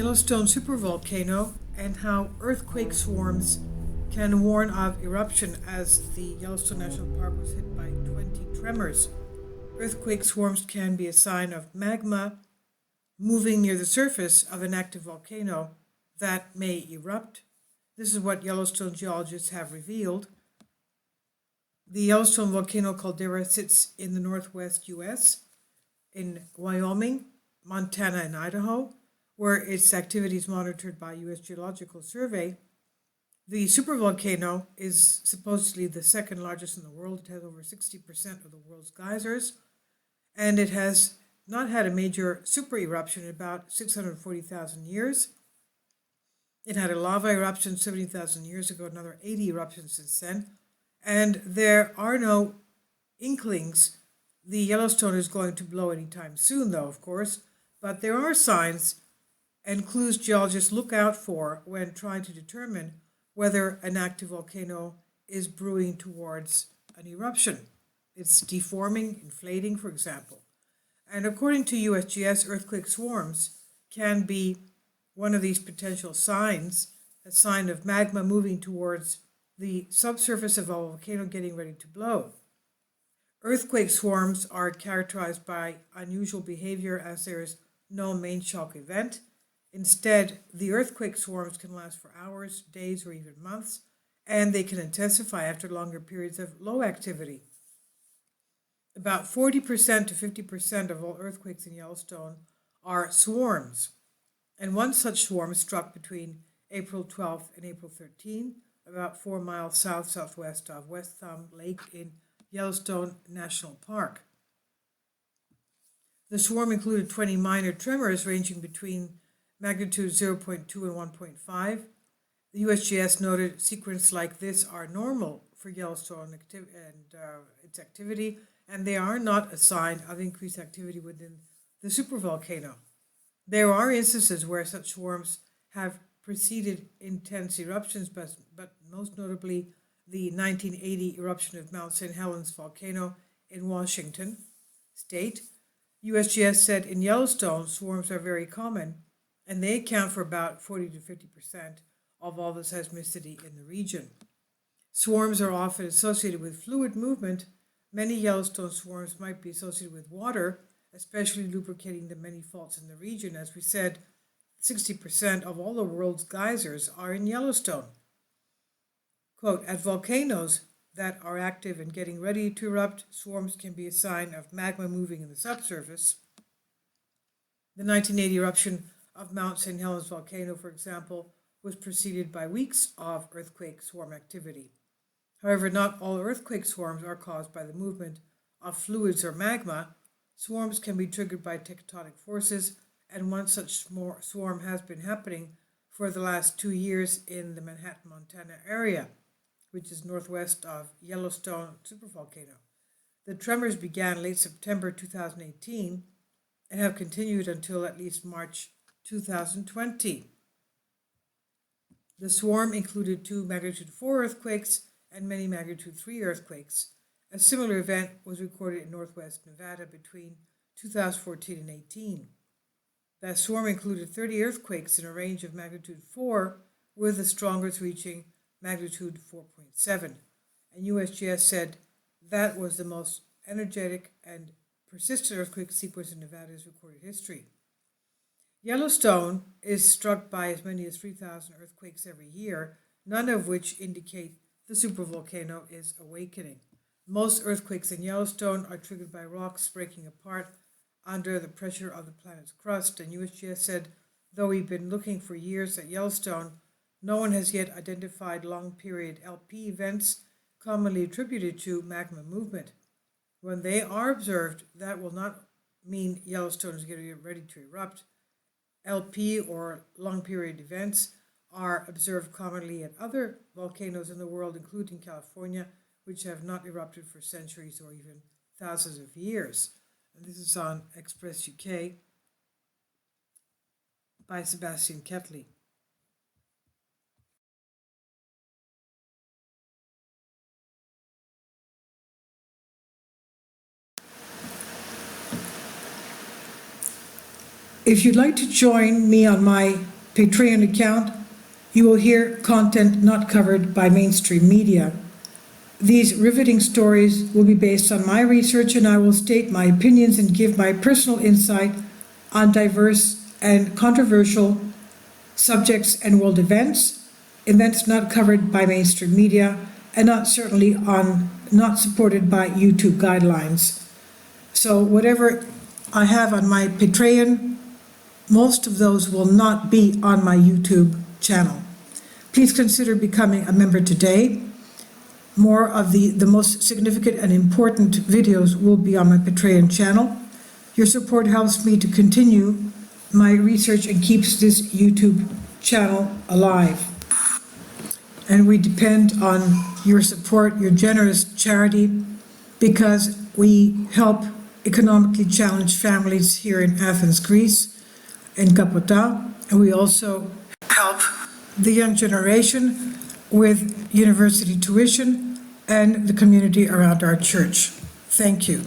Yellowstone Supervolcano and how earthquake swarms can warn of eruption as the Yellowstone National Park was hit by 20 tremors. Earthquake swarms can be a sign of magma moving near the surface of an active volcano that may erupt. This is what Yellowstone geologists have revealed. The Yellowstone volcano caldera sits in the northwest U.S., in Wyoming, Montana, and Idaho, where its activity is monitored by U.S. Geological Survey. The supervolcano is supposedly the second largest in the world. It has over 60% of the world's geysers, and it has not had a major super eruption in about 640,000 years. It had a lava eruption 70,000 years ago, another 80 eruptions since then, and there are no inklings the Yellowstone is going to blow anytime soon, though, of course, but there are signs and clues geologists look out for when trying to determine whether an active volcano is brewing towards an eruption. It's deforming, inflating, for example. And according to USGS, earthquake swarms can be one of these potential signs, a sign of magma moving towards the subsurface of a volcano getting ready to blow. Earthquake swarms are characterized by unusual behavior as there is no main shock event. Instead, the earthquake swarms can last for hours, days, or even months, and they can intensify after longer periods of low activity. About 40% to 50% of all earthquakes in Yellowstone are swarms, and one such swarm struck between April 12th and April 13th, about 4 miles southwest of West Thumb Lake in Yellowstone National Park. The swarm included 20 minor tremors ranging between magnitude 0.2 and 1.5. The USGS noted sequences like this are normal for Yellowstone its activity, and they are not a sign of increased activity within the supervolcano. There are instances where such swarms have preceded intense eruptions, but most notably the 1980 eruption of Mount St. Helens volcano in Washington state. USGS said in Yellowstone, swarms are very common, and they account for about 40 to 50% of all the seismicity in the region. Swarms are often associated with fluid movement. Many Yellowstone swarms might be associated with water, especially lubricating the many faults in the region. As we said, 60% of all the world's geysers are in Yellowstone. Quote, at volcanoes that are active and getting ready to erupt, swarms can be a sign of magma moving in the subsurface. The 1980 eruption of Mount St. Helens volcano, for example, was preceded by weeks of earthquake swarm activity. However, not all earthquake swarms are caused by the movement of fluids or magma. Swarms can be triggered by tectonic forces, and one such swarm has been happening for the last 2 years in the Manhattan, Montana area, which is northwest of Yellowstone Supervolcano. The tremors began late September 2018 and have continued until at least March 2020. The swarm included 2 magnitude 4 earthquakes and many magnitude 3 earthquakes. A similar event was recorded in northwest Nevada between 2014 and 18. That swarm included 30 earthquakes in a range of magnitude 4, with the strongest reaching magnitude 4.7. And USGS said that was the most energetic and persistent earthquake sequence in Nevada's recorded history. Yellowstone is struck by as many as 3,000 earthquakes every year, none of which indicate the supervolcano is awakening. Most earthquakes in Yellowstone are triggered by rocks breaking apart under the pressure of the planet's crust, and USGS said, though we've been looking for years at Yellowstone, no one has yet identified long-period LP events commonly attributed to magma movement. When they are observed, that will not mean Yellowstone is getting ready to erupt. LP or long-period events are observed commonly at other volcanoes in the world, including California, which have not erupted for centuries or even thousands of years. And this is on Express UK by Sebastian Ketley. If you'd like to join me on my Patreon account, you will hear content not covered by mainstream media. These riveting stories will be based on my research, and I will state my opinions and give my personal insight on diverse and controversial subjects and world events not covered by mainstream media, and not supported by YouTube guidelines. So whatever I have on my Patreon, most of those will not be on my YouTube channel. Please consider becoming a member today. More of the most significant and important videos will be on my Patreon channel. Your support helps me to continue my research and keeps this YouTube channel alive. And we depend on your support, your generous charity, because we help economically challenged families here in Athens, Greece, in Kapota, and we also help the young generation with university tuition and the community around our church. Thank you.